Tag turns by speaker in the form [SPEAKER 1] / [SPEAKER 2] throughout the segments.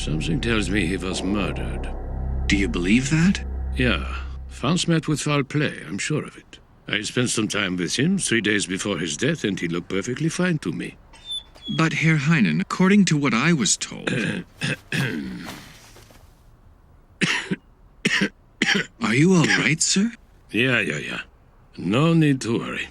[SPEAKER 1] Something tells me he was murdered.
[SPEAKER 2] Do you believe that?
[SPEAKER 1] Yeah. Found met with foul play, I'm sure of it. I spent some time with him 3 days before his death, and he looked perfectly fine to me.
[SPEAKER 2] But, Herr Heinen, according to what I was told... Are you all right, sir?
[SPEAKER 1] Yeah. No need to worry.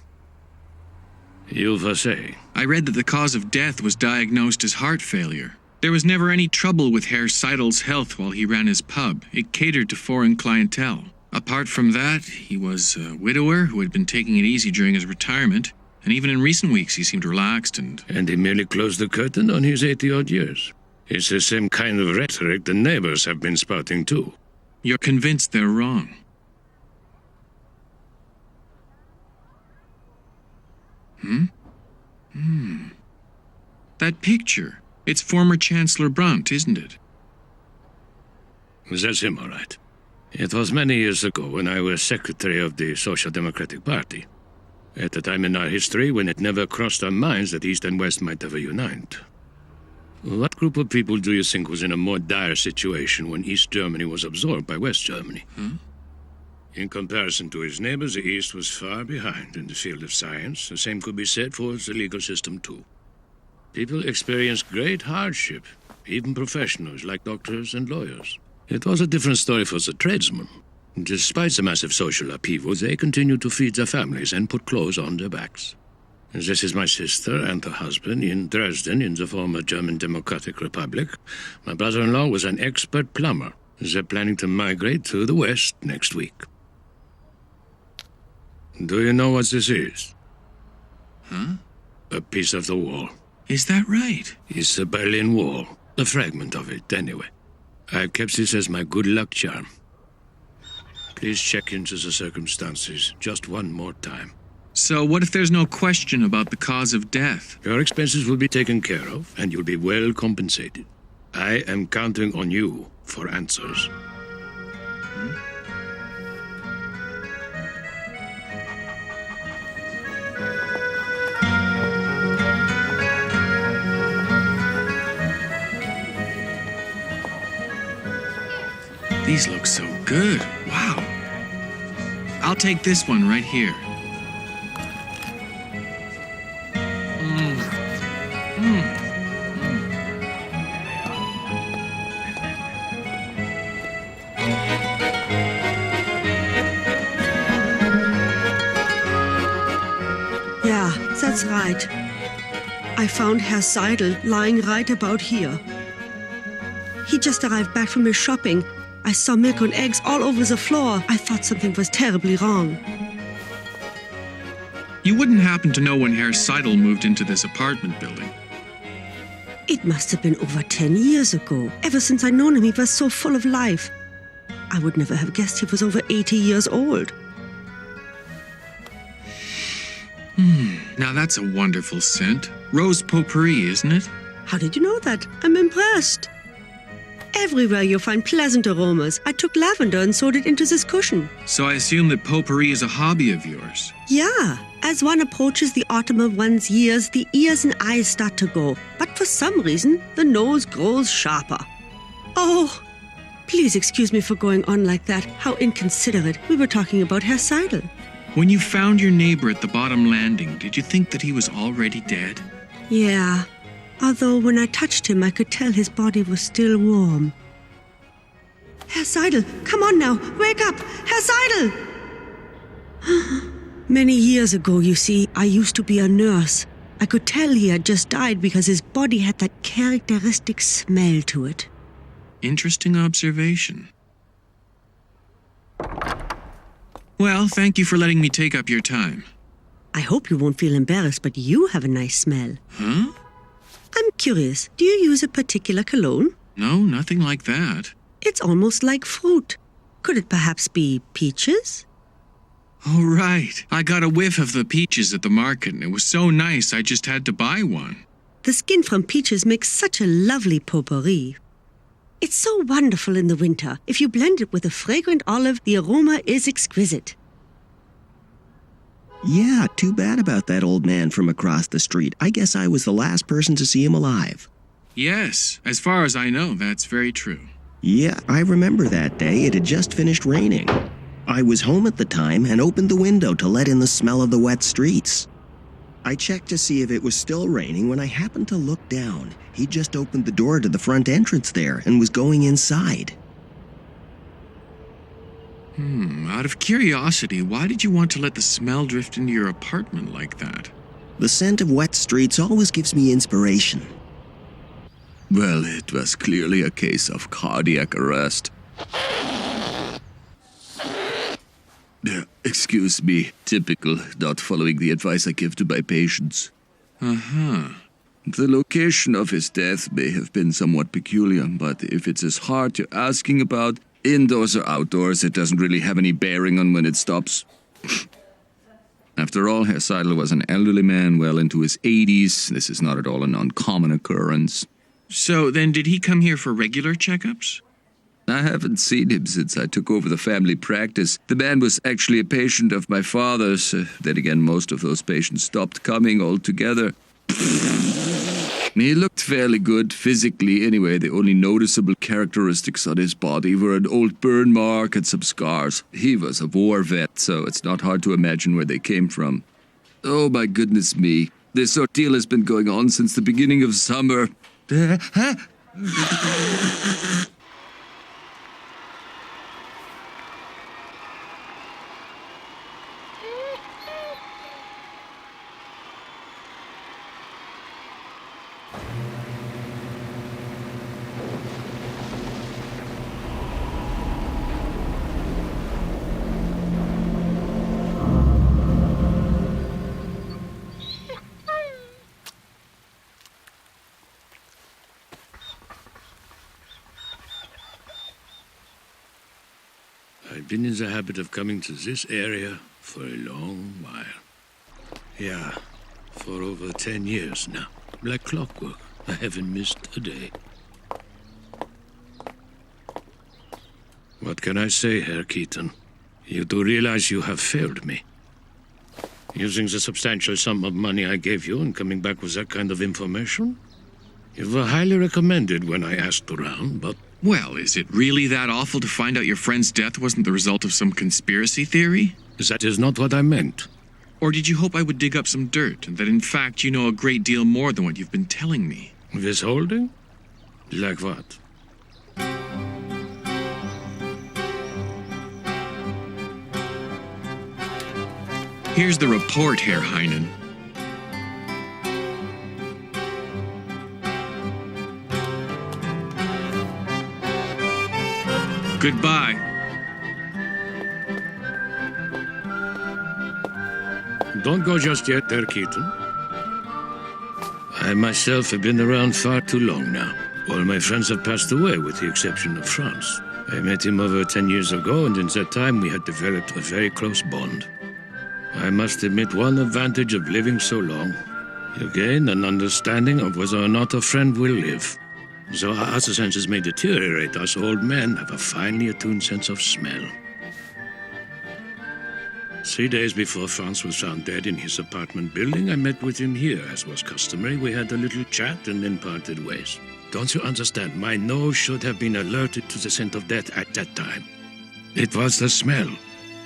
[SPEAKER 1] You were saying?
[SPEAKER 2] I read that the cause of death was diagnosed as heart failure. There was never any trouble with Herr Seidel's health while he ran his pub. It catered to foreign clientele. Apart from that, he was a widower who had been taking it easy during his retirement, and even in recent weeks he seemed relaxed and...
[SPEAKER 1] And he merely closed the curtain on his 80-odd years. It's the same kind of rhetoric the neighbors have been spouting too.
[SPEAKER 2] You're convinced they're wrong. That picture, it's former Chancellor Brandt, isn't it?
[SPEAKER 1] That's him, all right. It was many years ago when I was secretary of the Social Democratic Party. At a time in our history when it never crossed our minds that East and West might ever unite. What group of people do you think was in a more dire situation when East Germany was absorbed by West Germany? In comparison to his neighbors, the East was far behind in the field of science. The same could be said for the legal system, too. People experienced great hardship, even professionals like doctors and lawyers. It was a different story for the tradesmen. Despite the massive social upheaval, they continued to feed their families and put clothes on their backs. This is my sister and her husband in Dresden, in the former German Democratic Republic. My brother-in-law was an expert plumber. They're planning to migrate to the West next week. Do you know what this is? A piece of the wall.
[SPEAKER 2] Is that right?
[SPEAKER 1] It's the Berlin Wall. A fragment of it, anyway. I've kept this as my good luck charm. Please check into the circumstances just one more time.
[SPEAKER 2] So what if there's no question about the cause of death?
[SPEAKER 1] Your expenses will be taken care of, and you'll be well compensated. I am counting on you for answers.
[SPEAKER 2] These look so good. Wow. I'll take this one right here.
[SPEAKER 3] Yeah, that's right. I found Herr Seidel lying right about here. He just arrived back from his shopping. I saw milk and eggs all over the floor. I thought something was terribly wrong.
[SPEAKER 2] You wouldn't happen to know when Herr Seidel moved into this apartment building?
[SPEAKER 3] It must have been over 10 years ago. Ever since I'd known him, he was so full of life. I would never have guessed he was over 80 years old.
[SPEAKER 2] Now that's a wonderful scent. Rose potpourri, isn't it?
[SPEAKER 3] How did you know that? I'm impressed. Everywhere you'll find pleasant aromas. I took lavender and sewed it into this cushion.
[SPEAKER 2] So I assume that potpourri is a hobby of yours.
[SPEAKER 3] Yeah. As one approaches the autumn of one's years, the ears and eyes start to go. But for some reason, the nose grows sharper. Oh, please excuse me for going on like that. How inconsiderate. We were talking about Herr Seidel.
[SPEAKER 2] When you found your neighbor at the bottom landing, did you think that he was already dead?
[SPEAKER 3] Yeah. Although when I touched him, I could tell his body was still warm. Herr Seidel, come on now, wake up! Herr Seidel! Many years ago, you see, I used to be a nurse. I could tell he had just died because his body had that characteristic smell to it.
[SPEAKER 2] Interesting observation. Well, thank you for letting me take up your time.
[SPEAKER 3] I hope you won't feel embarrassed, but you have a nice smell.
[SPEAKER 2] Huh?
[SPEAKER 3] I'm curious, do you use a particular cologne?
[SPEAKER 2] No, nothing like that.
[SPEAKER 3] It's almost like fruit. Could it perhaps be peaches?
[SPEAKER 2] Oh, right. I got a whiff of the peaches at the market, and it was so nice I just had to buy one.
[SPEAKER 3] The skin from peaches makes such a lovely potpourri. It's so wonderful in the winter. If you blend it with a fragrant olive, the aroma is exquisite.
[SPEAKER 4] Yeah, too bad about that old man from across the street. I guess I was the last person to see him alive.
[SPEAKER 2] Yes, as far as I know, that's very true.
[SPEAKER 4] Yeah, I remember that day. It had just finished raining. I was home at the time and opened the window to let in the smell of the wet streets. I checked to see if it was still raining when I happened to look down. He'd just opened the door to the front entrance there and was going inside.
[SPEAKER 2] Out of curiosity, why did you want to let the smell drift into your apartment like that?
[SPEAKER 4] The scent of wet streets always gives me inspiration.
[SPEAKER 5] Well, it was clearly a case of cardiac arrest. Excuse me, typical, not following the advice I give to my patients.
[SPEAKER 2] Uh-huh.
[SPEAKER 5] The location of his death may have been somewhat peculiar, but if it's as hard you're asking about, indoors or outdoors, it doesn't really have any bearing on when it stops. After all, Herr Seidel was an elderly man well into his 80s. This is not at all an uncommon occurrence.
[SPEAKER 2] So then did he come here for regular checkups?
[SPEAKER 5] I haven't seen him since I took over the family practice. The man was actually a patient of my father's. Then again, most of those patients stopped coming altogether. He looked fairly good physically anyway. The only noticeable characteristics on his body were an old burn mark and some scars. He was a war vet, so it's not hard to imagine where they came from. Oh my goodness me. This ordeal has been going on since the beginning of summer.
[SPEAKER 1] I've been in the habit of coming to this area for a long while. Yeah, for over 10 years now. Like clockwork. I haven't missed a day. What can I say, Herr Keaton? You do realize you have failed me. Using the substantial sum of money I gave you and coming back with that kind of information? You were highly recommended when I asked around, but...
[SPEAKER 2] Well, is it really that awful to find out your friend's death wasn't the result of some conspiracy theory?
[SPEAKER 1] That is not what I meant.
[SPEAKER 2] Or did you hope I would dig up some dirt, and that in fact you know a great deal more than what you've been telling me?
[SPEAKER 1] Withholding? Like what?
[SPEAKER 2] Here's the report, Herr Heinen. Goodbye.
[SPEAKER 1] Don't go just yet, Herr Keaton. I myself have been around far too long now. All my friends have passed away, with the exception of Franz. I met him over 10 years ago, and in that time we had developed a very close bond. I must admit one advantage of living so long. You gain an understanding of whether or not a friend will live. Though our other senses may deteriorate, us old men have a finely attuned sense of smell. 3 days before Franz was found dead in his apartment building, I met with him here. As was customary, we had a little chat and then parted ways. Don't you understand? My nose should have been alerted to the scent of death at that time. It was the smell,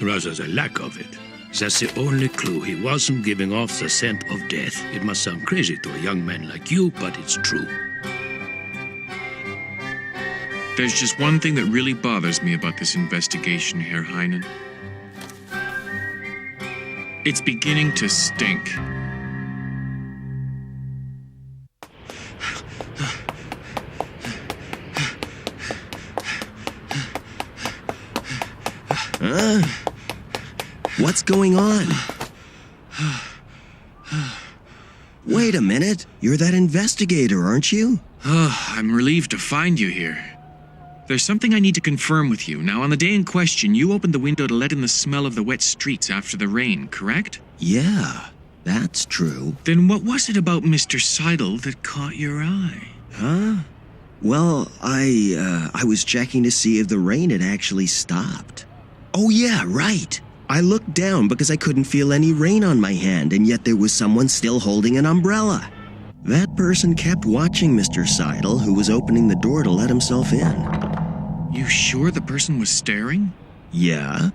[SPEAKER 1] rather the lack of it. That's the only clue. He wasn't giving off the scent of death. It must sound crazy to a young man like you, but it's true.
[SPEAKER 2] There's just one thing that really bothers me about this investigation, Herr Heinen. It's beginning to stink.
[SPEAKER 4] What's going on? Wait a minute. You're that investigator, aren't you?
[SPEAKER 2] I'm relieved to find you here. There's something I need to confirm with you. Now, on the day in question, you opened the window to let in the smell of the wet streets after the rain, correct?
[SPEAKER 4] Yeah, that's true.
[SPEAKER 2] Then what was it about Mr. Seidel that caught your eye?
[SPEAKER 4] Huh? Well, I was checking to see if the rain had actually stopped. Oh yeah, right. I looked down because I couldn't feel any rain on my hand, and yet there was someone still holding an umbrella. That person kept watching Mr. Seidel, who was opening the door to let himself in.
[SPEAKER 2] You sure the person was staring?
[SPEAKER 4] Yeah?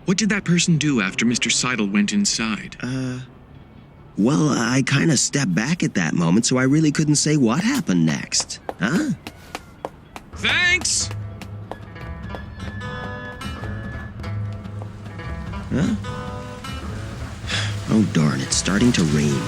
[SPEAKER 2] What did that person do after Mr. Seidel went inside?
[SPEAKER 4] Well, I kind of stepped back at that moment, so I really couldn't say what happened next. Huh?
[SPEAKER 2] Thanks!
[SPEAKER 4] Huh? Oh, darn, it's starting to rain.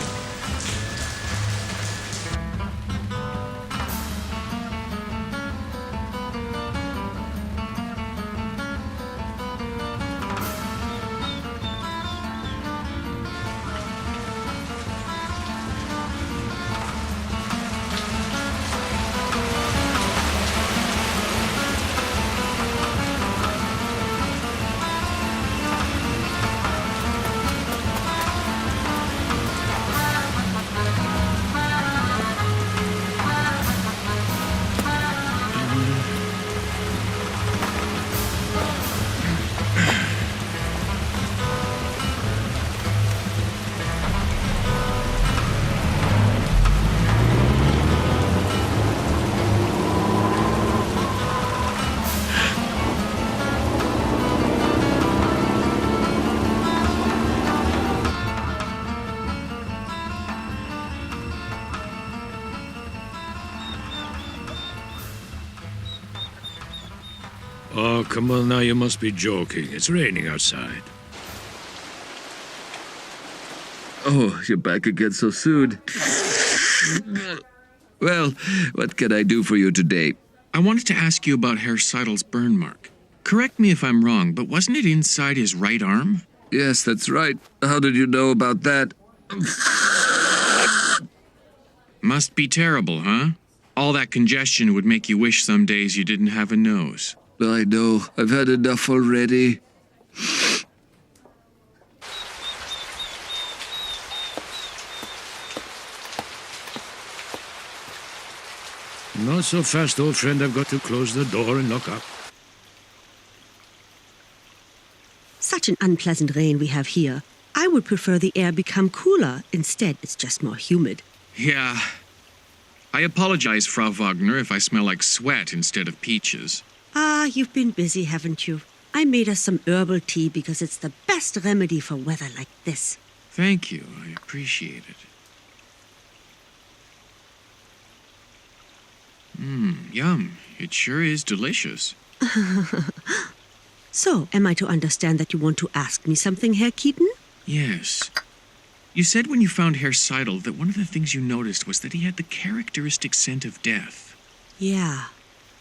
[SPEAKER 1] Oh, come on now, you must be joking. It's raining outside.
[SPEAKER 5] Oh, you're back again so soon. Well, what can I do for you today?
[SPEAKER 2] I wanted to ask you about Herr Seidel's burn mark. Correct me if I'm wrong, but wasn't it inside his right arm?
[SPEAKER 5] Yes, that's right. How did you know about that?
[SPEAKER 2] Must be terrible, huh? All that congestion would make you wish some days you didn't have a nose.
[SPEAKER 5] I know. I've had enough already.
[SPEAKER 1] Not so fast, old friend. I've got to close the door and lock up.
[SPEAKER 3] Such an unpleasant rain we have here. I would prefer the air become cooler. Instead, it's just more humid.
[SPEAKER 2] Yeah. I apologize, Frau Wagner, if I smell like sweat instead of peaches.
[SPEAKER 3] Ah, you've been busy, haven't you? I made us some herbal tea because it's the best remedy for weather like this.
[SPEAKER 2] Thank you. I appreciate it. Yum. It sure is delicious.
[SPEAKER 3] So, am I to understand that you want to ask me something, Herr Keaton?
[SPEAKER 2] Yes. You said when you found Herr Seidel that one of the things you noticed was that he had the characteristic scent of death.
[SPEAKER 3] Yeah.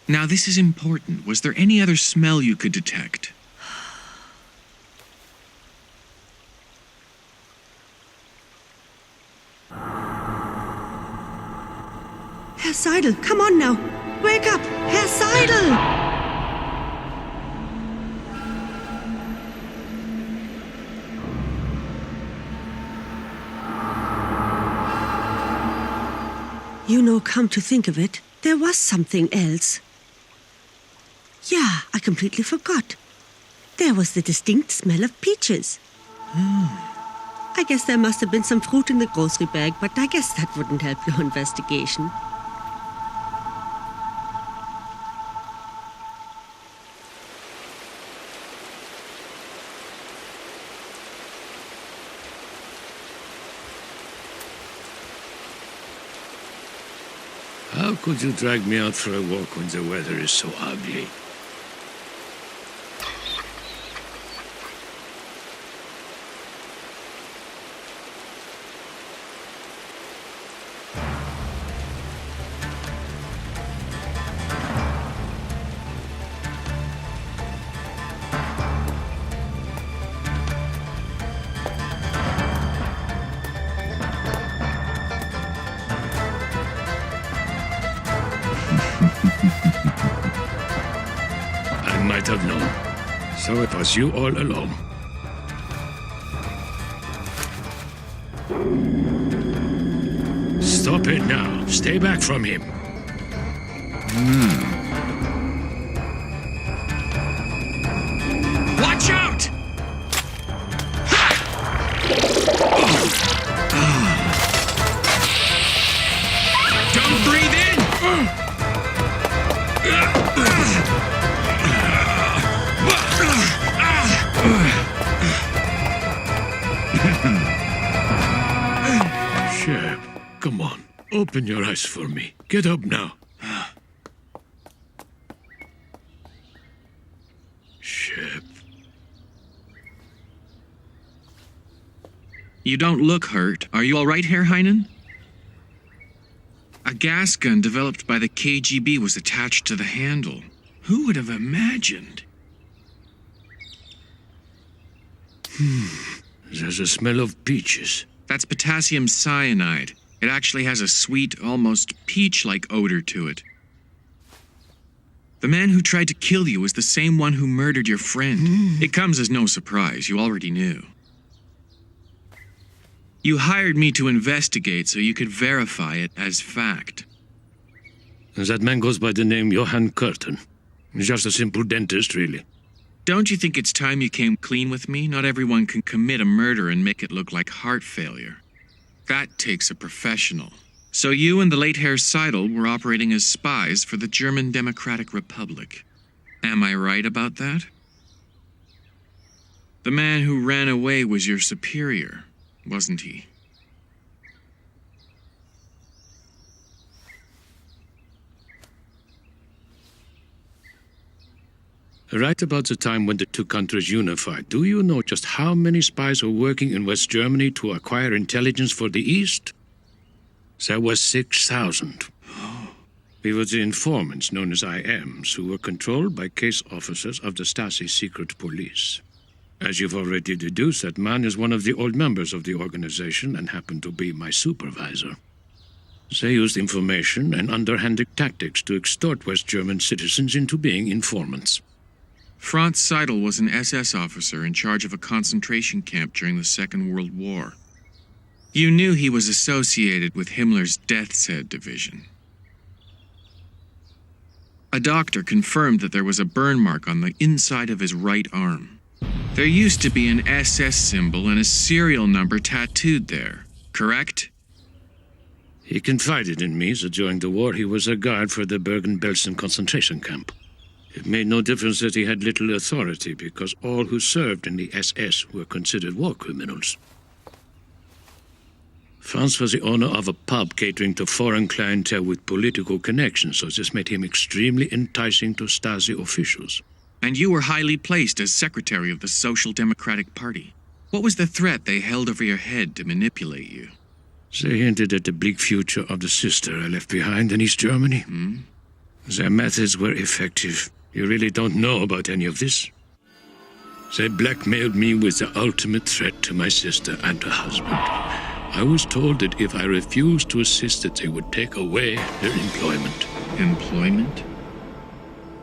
[SPEAKER 2] Now, this is important. Was there any other smell you could detect?
[SPEAKER 3] Herr Seidel, come on now. Wake up! Herr Seidel! You know, come to think of it, there was something else. Yeah, I completely forgot. There was the distinct smell of peaches. I guess there must have been some fruit in the grocery bag, but I guess that wouldn't help your investigation.
[SPEAKER 1] How could you drag me out for a walk when the weather is so ugly? I might have known. So it was you all along. Stop it now. Stay back from him.
[SPEAKER 2] Watch out!
[SPEAKER 1] Shep, come on. Open your eyes for me. Get up now. Shep.
[SPEAKER 2] You don't look hurt. Are you all right, Herr Heinen? A gas gun developed by the KGB was attached to the handle. Who would have imagined?
[SPEAKER 1] There's a smell of peaches.
[SPEAKER 2] That's potassium cyanide. It actually has a sweet, almost peach-like odor to it. The man who tried to kill you is the same one who murdered your friend. It comes as no surprise. You already knew. You hired me to investigate so you could verify it as fact.
[SPEAKER 1] That man goes by the name Johann Keaton. He's just a simple dentist, really.
[SPEAKER 2] Don't you think it's time you came clean with me? Not everyone can commit a murder and make it look like heart failure. That takes a professional. So you and the late Herr Seidel were operating as spies for the German Democratic Republic. Am I right about that? The man who ran away was your superior, wasn't he?
[SPEAKER 1] Right about the time when the two countries unified, do you know just how many spies were working in West Germany to acquire intelligence for the East? There was 6,000. We were the informants known as IMs, who were controlled by case officers of the Stasi secret police. As you've already deduced, that man is one of the old members of the organization and happened to be my supervisor. They used information and underhanded tactics to extort West German citizens into being informants.
[SPEAKER 2] Franz Seidel was an SS officer in charge of a concentration camp during the Second World War. You knew he was associated with Himmler's Death's Head division. A doctor confirmed that there was a burn mark on the inside of his right arm. There used to be an SS symbol and a serial number tattooed there, correct?
[SPEAKER 1] He confided in me that during the war he was a guard for the Bergen-Belsen concentration camp. It made no difference that he had little authority because all who served in the SS were considered war criminals. Franz was the owner of a pub catering to foreign clientele with political connections, so this made him extremely enticing to Stasi officials.
[SPEAKER 2] And you were highly placed as secretary of the Social Democratic Party. What was the threat they held over your head to manipulate you?
[SPEAKER 1] They hinted at the bleak future of the sister I left behind in East Germany. Their methods were effective. You really don't know about any of this? They blackmailed me with the ultimate threat to my sister and her husband. I was told that if I refused to assist, that they would take away their employment.
[SPEAKER 2] Employment?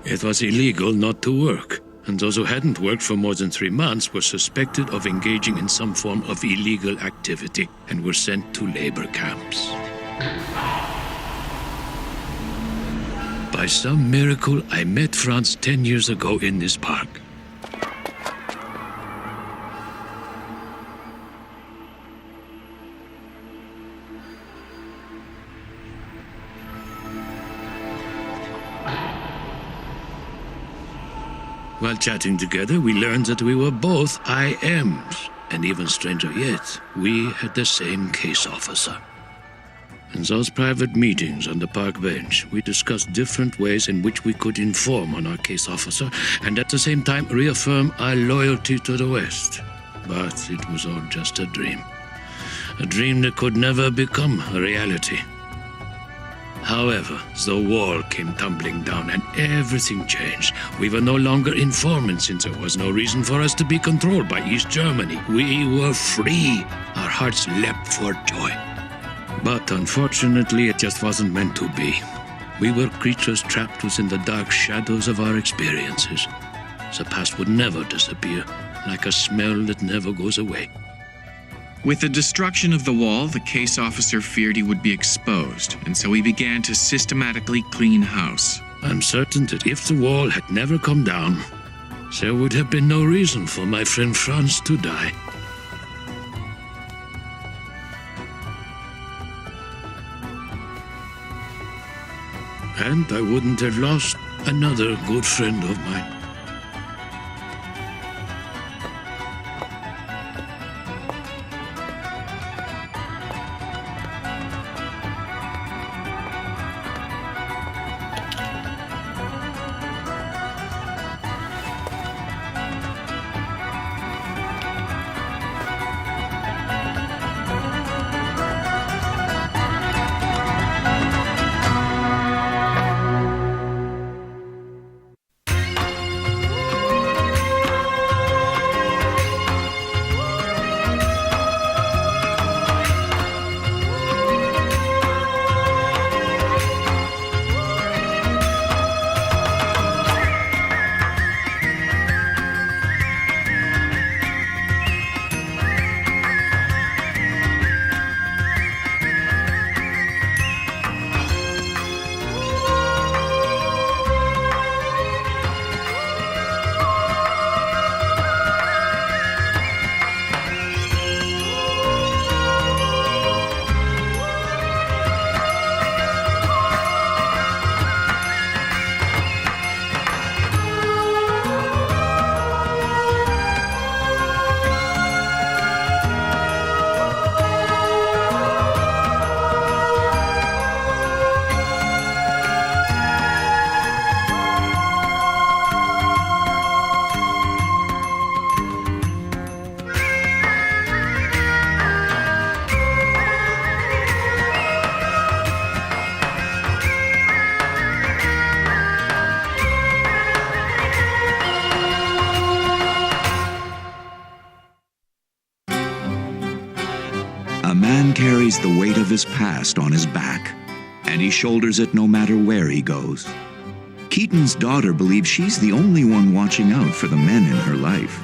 [SPEAKER 1] It was illegal not to work, and those who hadn't worked for more than 3 months were suspected of engaging in some form of illegal activity and were sent to labor camps. By some miracle, I met Franz 10 years ago in this park. While chatting together, we learned that we were both IMs, and even stranger yet, we had the same case officer. In those private meetings on the park bench, we discussed different ways in which we could inform on our case officer and at the same time reaffirm our loyalty to the West. But it was all just a dream that could never become a reality. However, the wall came tumbling down and everything changed. We were no longer informants since there was no reason for us to be controlled by East Germany. We were free. Our hearts leapt for joy. But unfortunately, it just wasn't meant to be. We were creatures trapped within the dark shadows of our experiences. The past would never disappear, like a smell that never goes away.
[SPEAKER 2] With the destruction of the wall, the case officer feared he would be exposed, and so he began to systematically clean house.
[SPEAKER 1] I'm certain that if the wall had never come down, there would have been no reason for my friend Franz to die. and I wouldn't have lost another good friend of mine.
[SPEAKER 6] A man carries the weight of his past on his back, and he shoulders it no matter where he goes. Keaton's daughter believes she's the only one watching out for the men in her life,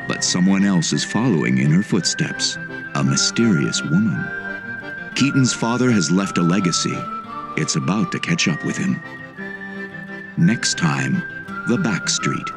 [SPEAKER 6] but someone else is following in her footsteps, a mysterious woman. Keaton's father has left a legacy. It's about to catch up with him. Next time, The Back Street.